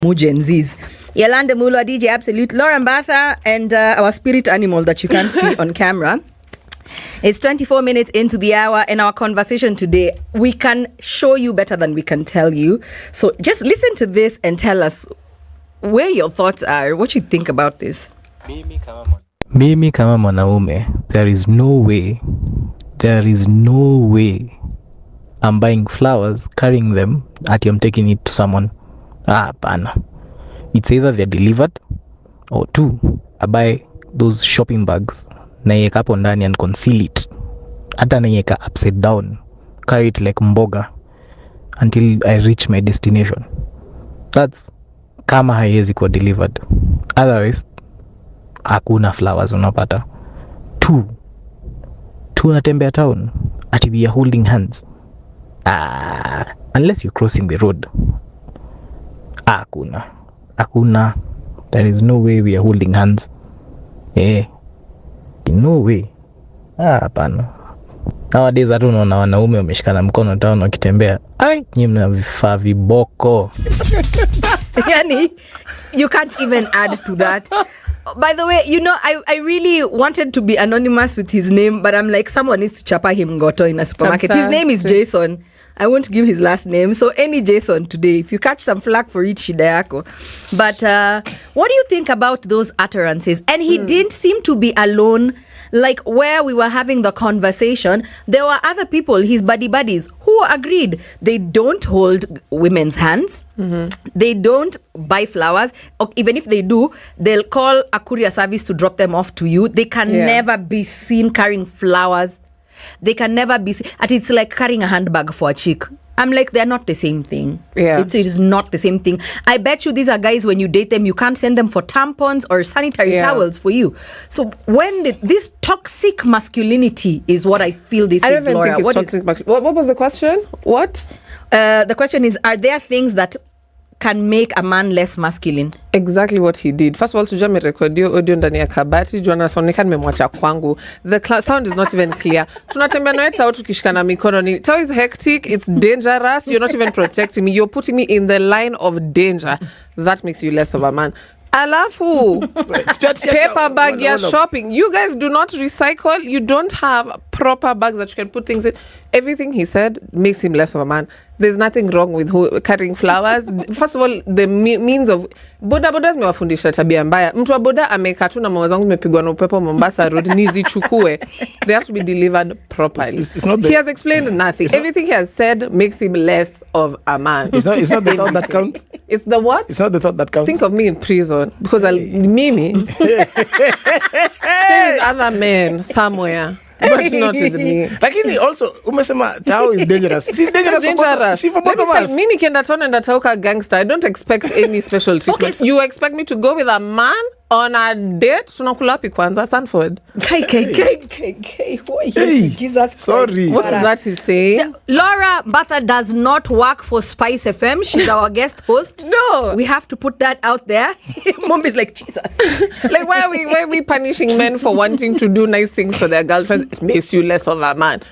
Gen Zs. Yolanda Mulo, DJ Absolute, Laura Mbatha, and our spirit animal that you can't see on camera. It's 24 minutes into the hour, and our conversation today, we can show you better than we can tell you. So just listen to this and tell us where your thoughts are, what you think about this. Mimi kama mwanaume, there is no way I'm buying flowers, carrying them, I'm taking it to someone. Hapana. It's either they're delivered, or two, I buy those shopping bags, naiweka hapo ndani and conceal it. Hata naiweka upside down, carry it like mboga until I reach my destination. That's kama haiwezi kuwa delivered. Otherwise, hakuna flowers unapata. Two, unatembea town, ati we are holding hands. Unless you're crossing the road. Hakuna. There is no way we are holding hands. No way. Hapana. Nowadays hata unaona wanaume wameshikana mkono town wakitembea. Nyinyi mna vifaa viboko. Yani, you can't even add to that. By the way, you know, I really wanted to be anonymous with his name, but I'm like, someone needs to chapa him goto in a supermarket. His name is Jason. I won't give his last name. So any Jason today, if you catch some flack for it, shida yako. But what do you think about those utterances? And he didn't seem to be alone. Like where we were having the conversation, there were other people, his buddies, who agreed. They don't hold women's hands. They don't buy flowers. Or even if they do, they'll call a courier service to drop them off to you. They can never be seen carrying flowers. They can never be seen. It's like carrying a handbag for a chick. I'm like, they're not the same thing. Yeah. It is not the same thing. I bet you these are guys, when you date them, you can't send them for tampons or sanitary towels for you. So this toxic masculinity is what I feel this is, Laura. I don't even think it's toxic masculinity. What was the question? What? The question is, are there things that can make a man less masculine? Exactly what he did. First of all, tujua merekodio audio ndani ya kabati, jua nasonika nimemwacha kwangu. The sound is not even clear. Tunatembea nawe tao tukishikana mikono ni. Tao is hectic, it's dangerous. You're not even protecting me. You're putting me in the line of danger. That makes you less of a man. Alafu paper bag ya shopping. You guys do not recycle. You don't have proper bags that you can put things in. Everything he said makes him less of a man. There's nothing wrong with carrying flowers. First of all, the means of boda zimewafundisha tabia mbaya. Mtu wa boda ameka tu na mawazo yangu zimepigwa na upepo Mombasa road nizichukue. They have to be delivered properly. He has explained nothing. Everything he has said makes him less of a man. It's not the thought that counts. It's the what? It's not the thought that counts. Think of me in prison because Mimi stay with other men somewhere. But not with me. Lakini also umesema tao is dangerous. It's dangerous. For both of us. Mimi nikienda town and atauka gangster. I don't expect any special treatment. Okay, you expect me to go with a man on a date? Tunakula wapi kwanza? Sanford. Hey. Jesus Christ. Sorry. What is that he's saying? Laura Mbatha does not work for SpiceFM. She's our guest host. No. We have to put that out there. Mom is like, Jesus. Like, why are we punishing men for wanting to do nice things for their girlfriends? It makes you less of a man.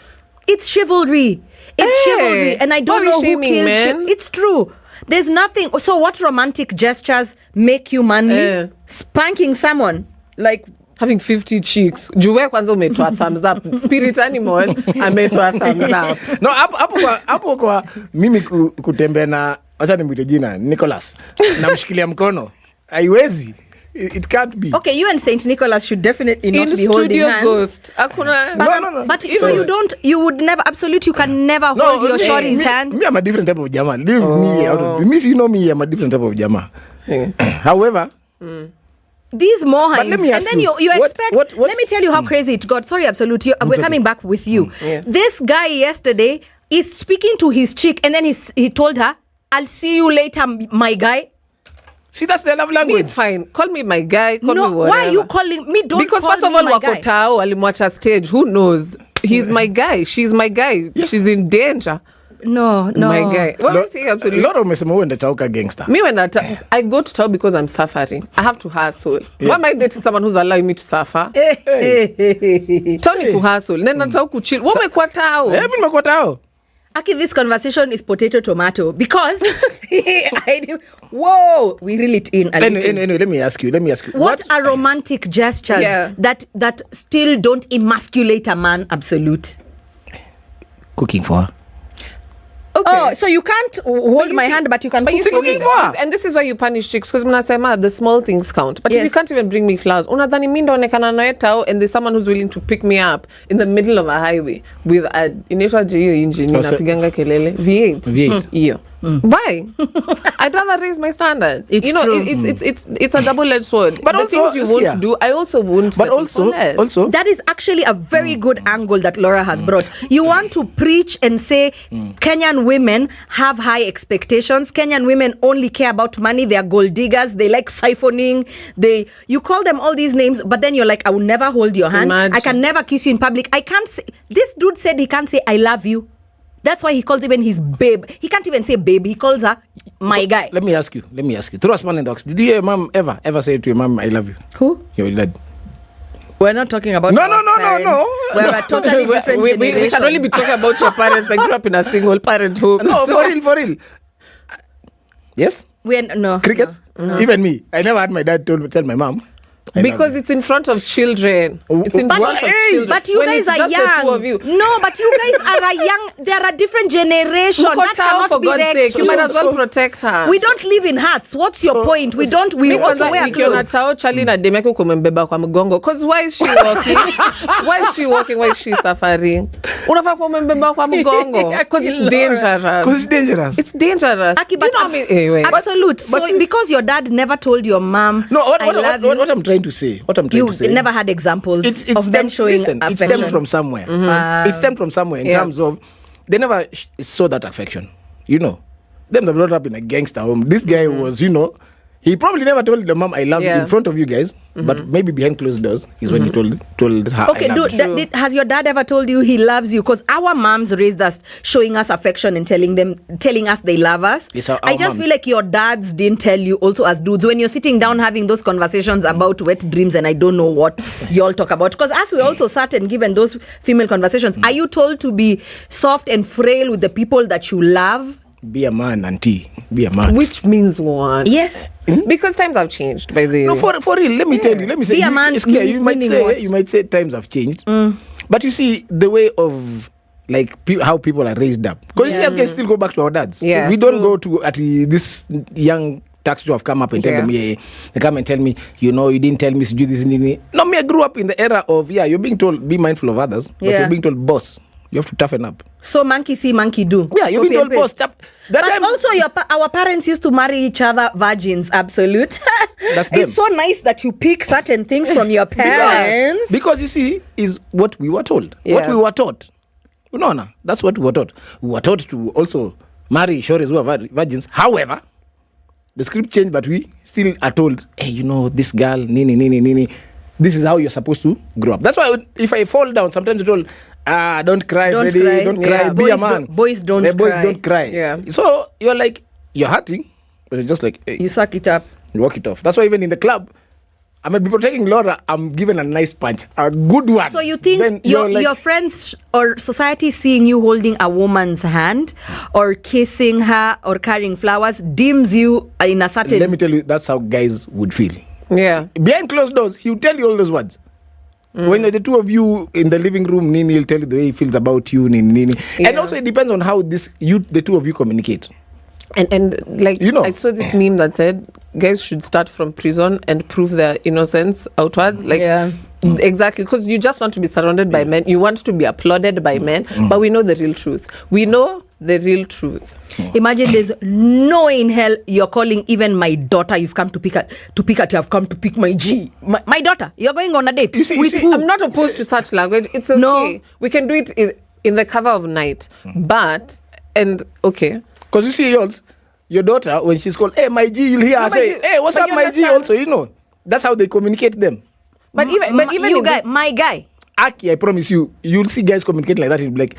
It's chivalry. Chivalry. And I don't know who kills men. It's true. There's nothing. So what romantic gestures make you manly? Spanking someone. Like having 50 chicks. Juwe kwanza umetoa thumbs up. Spirit animal ametoa thumbs up. No, hapo kwa mimi kutembea na acha nimwite jina Nicholas. Namshikilia mkono. Haiwezi. It can't be. Okay, you and Saint Nicholas should definitely not be holding hands. Ghost. No. But so you would never, absolutely, you can never hold your shorty's hand. Me, I'm a different type of jama. Leave me out of this. You know me, I'm a different type of jama. However, these more and then you expect, what? Let me tell you how crazy it got. Sorry, Absolute, we're coming back with you. This guy yesterday is speaking to his chick, and then he told her, I'll see you later, my guy. See, that's the love language. It's fine. Call me my guy. Call me whatever. Why are you calling me? Don't because call first of me all, my guy. Wakotao alimwacha stage. Who knows? He's my guy. She's my guy. Yeah. She's in danger. No. My guy. What are you saying? Absolutely. A lot of umesema uende tauka gangster. Me when I go to town because I'm suffering. I have to hustle. Yeah. Why am I dating someone who's allowing me to suffer? Hey. Tony ku hustle. Nenda tau ku chill. Wewe umekuwa tao. Mimi nimekuwa tao. Aki, this conversation is potato tomato because whoa, we reel it in. Anyway, let me ask you. What are romantic gestures that still don't emasculate a man? Absolute. Cooking for her. Okay. Oh, so you can't hold my hand, but you can cook for me. And this is why you punish chicks, because mnasema the small things count. But if you can't even bring me flowers, unadhani mimi ndaonekana naye tao, and there's someone who's willing to pick me up in the middle of a highway with a inaitwa hiyo engine inapiganga kelele V8. Hiyo. Why? I'd rather raise my standards. It's true. It's a double-edged sword. But the also, things you won't do, I also won't. But also, that is actually a very good angle that Laura has brought. You want to preach and say Kenyan women have high expectations. Kenyan women only care about money. They are gold diggers. They like siphoning. You call them all these names, but then you're like, I will never hold your hand. Imagine. I can never kiss you in public. I can't say, this dude said he can't say I love you. That's why he calls even his babe. He can't even say babe. He calls her my guy. Let me ask you. Throw a span in the ox. Did you hear your mom ever say to your mom, I love you? Who? Your dad. We're not talking about No. We're a totally different generation. We can only be talking about your parents. I grew up in a single parent home. No, for real. Yes? No. Crickets? No. Even me. I never had my dad tell my mom. Because it's in front of children. It's in front of children. But you guys are young. Two of you. No, but you guys are a young. They are a different generation. That cannot for be God's sake. You might as well protect her. We don't live in huts. What's your point? We also wear clothes. Tao Charlie na demeko kumembeba kwa mgongo. Because why is she walking? Why is she suffering? Unafaa kumembeba kwa mgongo. Because it's dangerous. It's dangerous. Aki, but you know what I mean? Anyway. Absolute. So because your dad never told your mom, no, what I'm trying to say. You never had examples of them showing affection. It stemmed from somewhere. It stemmed from somewhere in terms of they never saw that affection. You know, them they brought up in a gangster home. This guy was, he probably never told the mom I love you in front of you guys, but maybe behind closed doors is when he told her. Okay, dude, has your dad ever told you he loves you? Because our moms raised us showing us affection and telling us they love us. Yes, I just feel like your dads didn't tell you also as dudes when you're sitting down having those conversations about wet dreams and I don't know what you all talk about. Because as we also sat and given those female conversations, are you told to be soft and frail with the people that you love? Be a man, auntie. Be a man. Which means what? Yes. Because times have changed, by the way. No, for real. Let me tell you. Let me say. Be a man. You might say times have changed, but you see the way of like how people are raised up. Because you see, us guys still go back to our dads. Yeah, we don't go to this young tax have come up and tell them, they come and tell me, you didn't tell me to do this. No, me, I grew up in the era of you're being told be mindful of others, but you're being told boss. You have to toughen up. So monkey see, monkey do. Yeah, you've been told boss. But also our parents used to marry each other virgins, absolute. That's them. It's so nice that you pick certain things from your parents. Because you see, is what we were told. Yeah. What we were taught. No, that's what we were taught. We were taught to also marry shores who are virgins. However, the script changed, but we still are told, hey, this girl, nini. This is how you're supposed to grow up. That's why if I fall down, sometimes you're told, don't cry, don't cry, be a man. Boys don't cry. Yeah. So you're like, you're hurting, but you're just like, hey, you suck it up. You walk it off. That's why even in the club, I might be protecting Laura, I'm given a nice punch, a good one. So you think your friends or society seeing you holding a woman's hand or kissing her or carrying flowers deems you in a certain... Let me tell you, that's how guys would feel. Yeah. Behind closed doors, he'll tell you all those words. When the two of you in the living room, Nini, he'll tell you the way he feels about you, Nini. Yeah. And also it depends on how the two of you communicate. And like, I saw this meme that said guys should start from prison and prove their innocence outwards. Like, exactly, because you just want to be surrounded by men. You want to be applauded by men, but we know the real truth. Imagine there's no in hell you're calling even my daughter you've come to pick at you have come to pick my G. My daughter, you're going on a date. You see, I'm not opposed to such language. It's okay. No. We can do it in the cover of night. But okay. Because you see your daughter, when she's called, hey, my G, you'll hear her say, hey, what's up, my G? Also, that's how they communicate them. But even you guy, my guy. Aki, I promise you'll see guys communicate like that in like,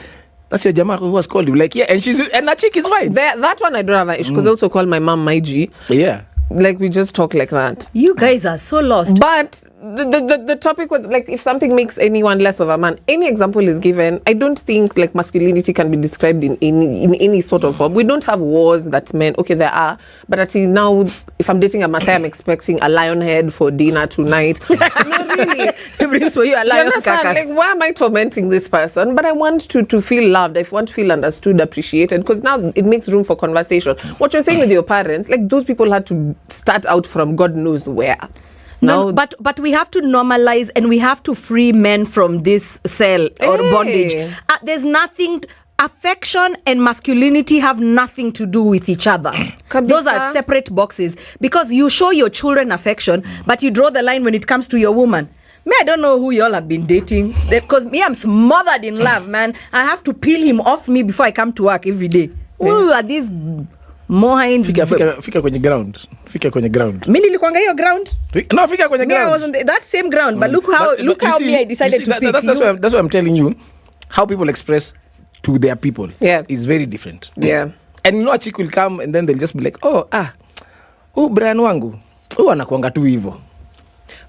that's your Jamal who was called you. Like, yeah, and that chick is fine. That one I don't have an issue because I also call my mom my G. Yeah. Like, we just talk like that. You guys are so lost. But the topic was like, if something makes anyone less of a man, any example is given. I don't think like masculinity can be described in any sort of form. We don't have wars that men, okay, there are, but actually now, if I'm dating a Maasai, I'm expecting a lion head for dinner tonight. Not really. So you are You understand? Like, why am I tormenting this person? But I want to feel loved. I want to feel understood, appreciated, because now it makes room for conversation. What you're saying with your parents, like those people had to start out from God knows where. No, but we have to normalize and we have to free men from this cell or bondage. There's nothing. Affection and masculinity have nothing to do with each other. Those are separate boxes, because you show your children affection, but you draw the line when it comes to your woman. Me, I don't know who y'all have been dating, because me, I'm smothered in love, man. I have to peel him off me before I come to work every day. Who are these mohinds? Fika kwenye ground. Fika kwenye ground. Mimi nilikuanga hiyo ground. No, fika kwenye ground. I was on that same ground, but look how I decided to pick that's you. That's why I'm telling you, how people express to their people is very different. Yeah. And a chick will come and then they'll just be like, Brian wangu. Anakuanga tu hivyo.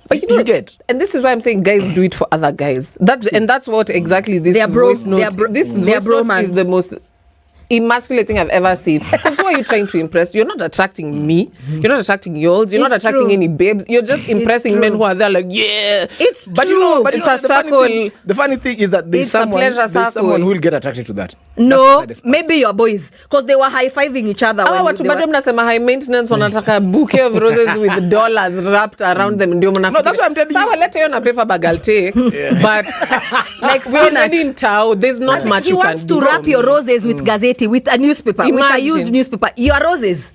But you get, and this is why I'm saying guys do it for other guys. That's what exactly this voice note. This voice note is the most emasculating thing I've ever seen. Because who are you trying to impress? You're not attracting me. You're not attracting yours. You're not attracting any babes. You're just impressing men who are there like, yeah. It's but true. You know, but it's you know, a circle. The funny thing is that there's someone who will get attracted to that. No, maybe your boys, because they were high-fiving each other. Watu bado mnasema high maintenance, wanataka bouquet of roses with dollars wrapped around them. No, that's why I'm telling you. Sawa, let you on a paper bag, I'll take. But like we're already in town, there's not much you can do. He wants to wrap your roses with gazette, with a newspaper, with a used newspaper. Your roses.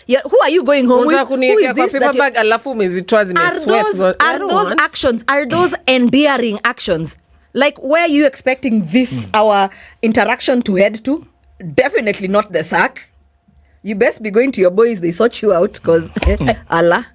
Who are you going home with? Who is this paper bag, are those endearing actions? Like, where are you expecting this, our interaction, to head to? Definitely not the sack. You best be going to your boys, they sort you out, because Allah.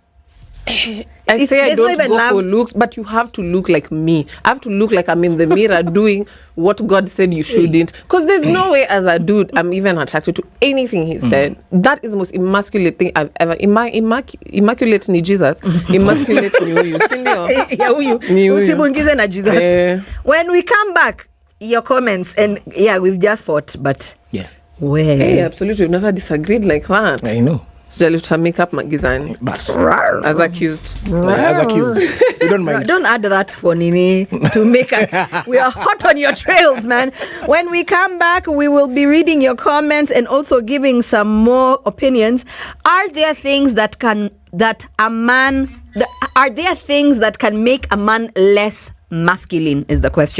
I say I don't go for looks, but you have to look like me. I have to look like I'm in the mirror doing what God said you shouldn't. Because there's no way as a dude I'm even attracted to anything he said. That is the most immaculate thing I've ever... Immaculate ni Jesus. Immaculate ni huyu. Usimuingize na Jesus. When we come back, your comments, and we've just fought, but... Yeah. Where? Hey, absolutely. We've never disagreed like that. I know. Sijali tutamake up magizani. Bas. As accused. As accused. We don't mind. Don't add that for Nini to make us. We are hot on your trails, man. When we come back, we will be reading your comments and also giving some more opinions. Are there things that can make a man less masculine, is the question.